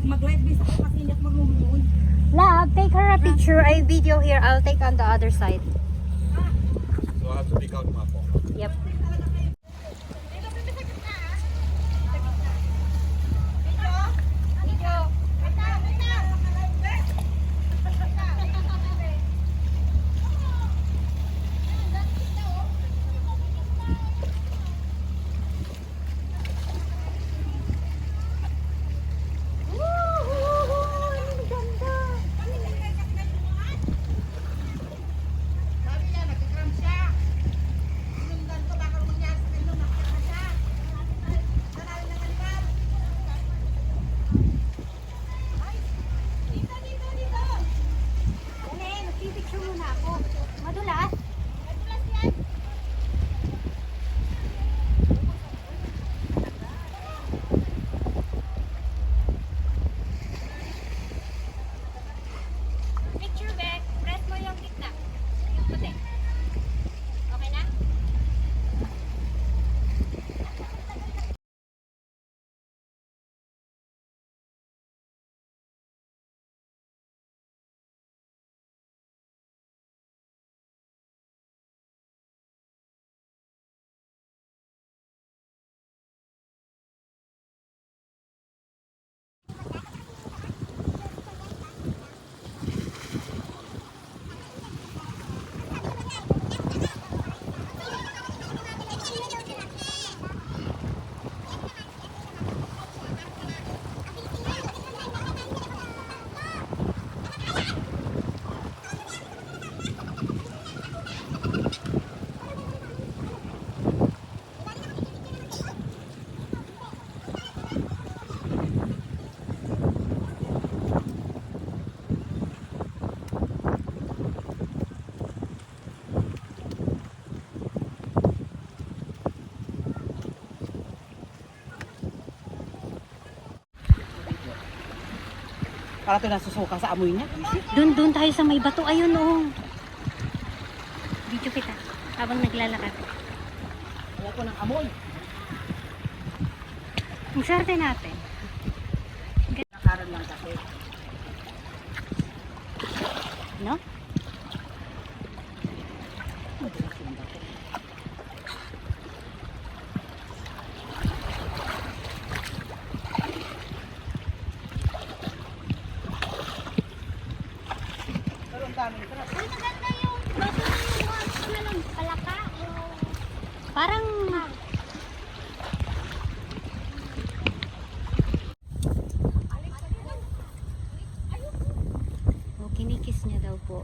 mag-live base ako kasi hindi ako marunong. Love, take her a picture. I video here. I'll take on the other side. So I have to pick out my phone. Yep. Para ito nasusuka sa amoy niya. Doon tayo sa may bato. Ayun, oh. Video kita. Habang naglalakad. Wala ko ng amoy. Ang swerte natin. Nakaroon lang kasi. No? Maganda yung bato ng palaka. Parang... Oh, kinikis niya daw po.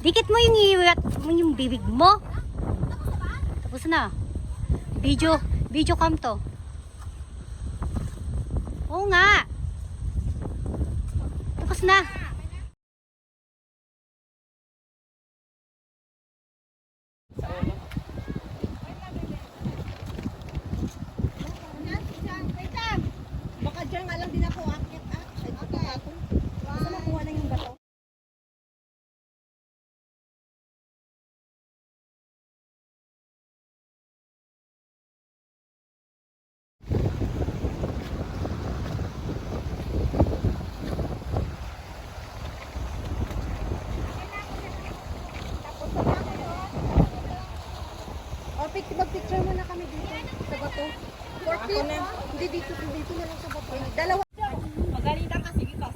Dikit mo yung iwat mo yung bibig mo. Tapos na. Video cam to. Oo nga. Tapos na. Baka dyan nga lang din ako akit. Basta makuha lang yung bato. Mag-picture muna kami dito sa bato. 14? Hindi dito na lang sa bato. Dalawa. Magalitan ka, sige ka.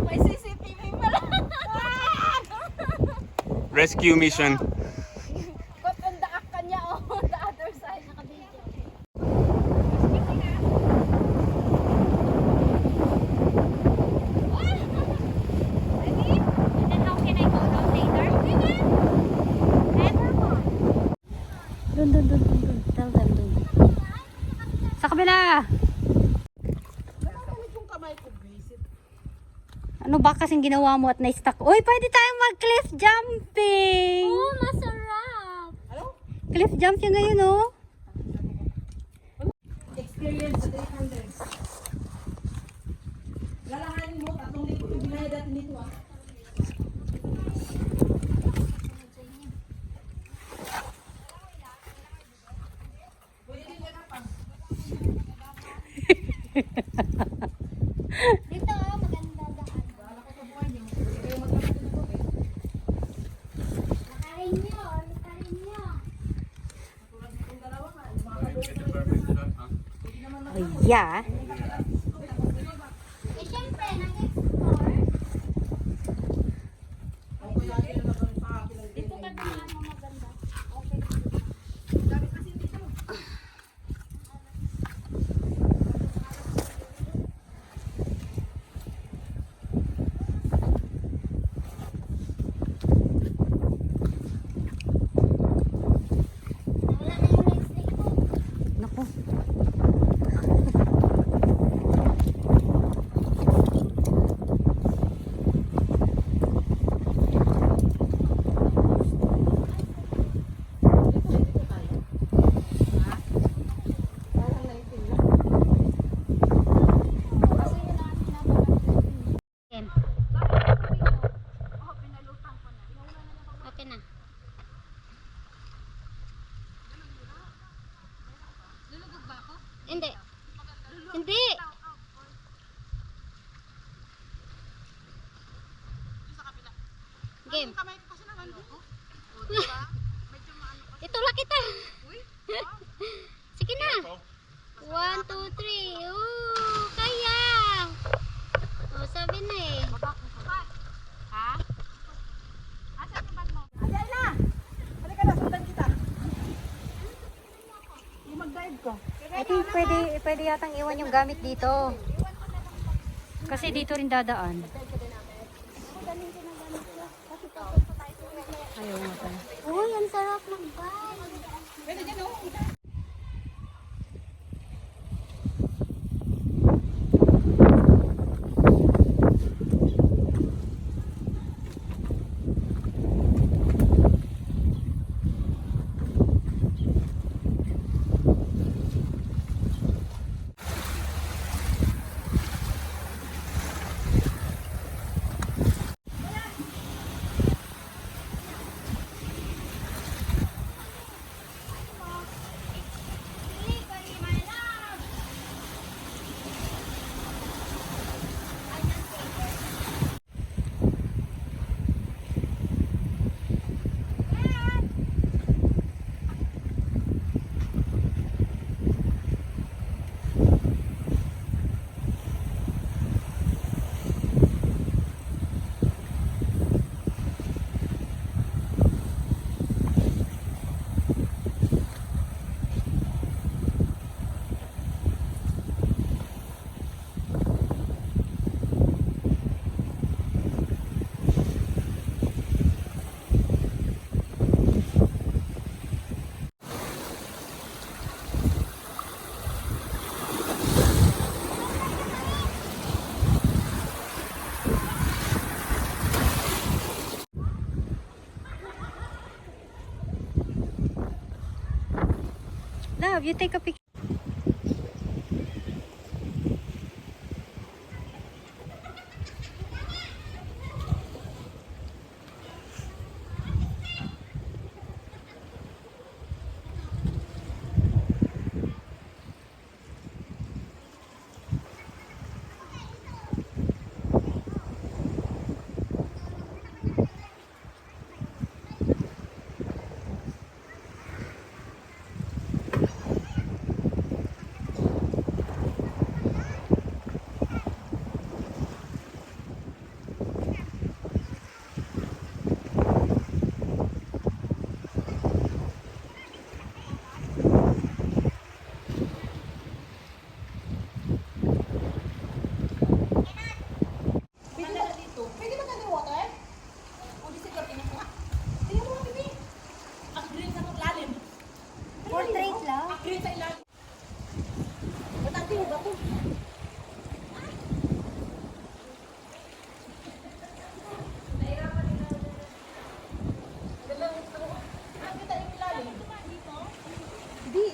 May CCTV pala. Rescue mission. Papundaak ka niya on the other side. Nakabili. Dun. Tell them dun. Sa kabila. Ano ba kasing ginawa mo at na-stuck? Uy, pwede tayong mag-cliff jumping. Oh, masarap. Cliff jump yung ngayon, oh. Experience sa 300. Lalahanin mo, 3,000 yung binayad natin dito Yeah. Naku. Ken. Okay na. Hindi. Hindi. Game. Itulak kita. Sige na. 1, 2, 3. Kaya. Sabi na eh. Ha? Ayan na! Halika na, sundan kita. Yung mag-dive ka. I think pwede yatang iwan yung gamit dito. Kasi dito rin dadaan. Ayaw nga pala. Uy, ang sarap mag-bike. Pwede dyan, oh. Love, you take a picture.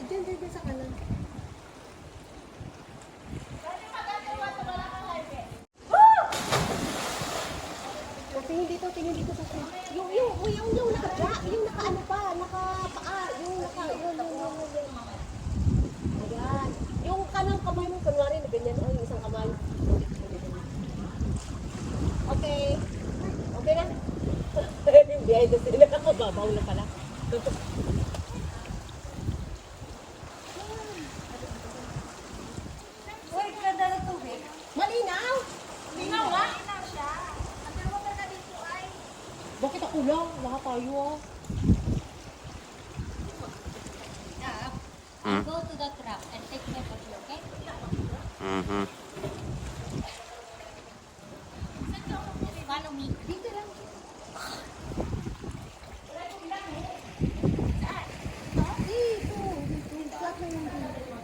Diyan sa kanan. Tingin dito sa screen. Yung naka-ano pa, naka-paa, yung. Ayan. Yung kanang kamay mo, kunwari na ganyan, yung isang kamay. Okay. Okay na. Yung behind the scene, nakababaw na pala. Ako lang, lahat tayo ah. Hmm. Go to the truck and take my picture, okay? Mm-hmm. Just follow me. Dito lang. Dito. Flat na yung dito.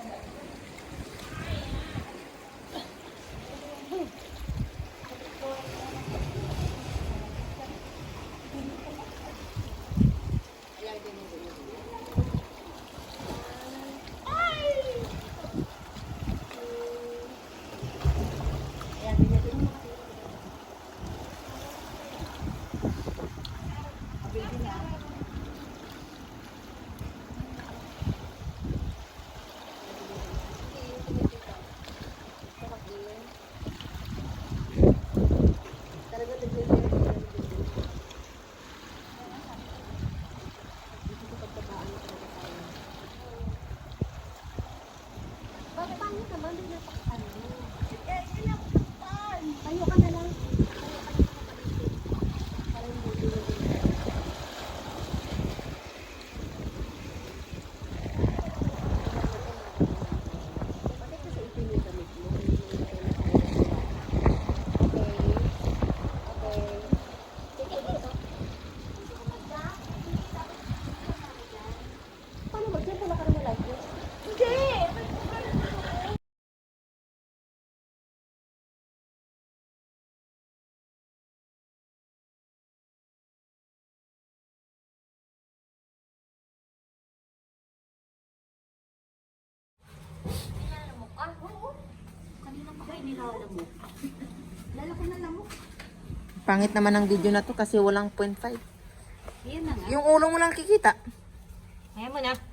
Bakit pangit naman? Hindi napakatan mo. Tayo ka na lang. Paano ba dyan? Wala ka naman like it? Hindi! Kanina pa kayo nilalamok. Lalaki na lamok. Pangit naman ang video na to kasi walang 0.5. Ayan na nga. Yung ulo mo lang kikita. Ayan mo na.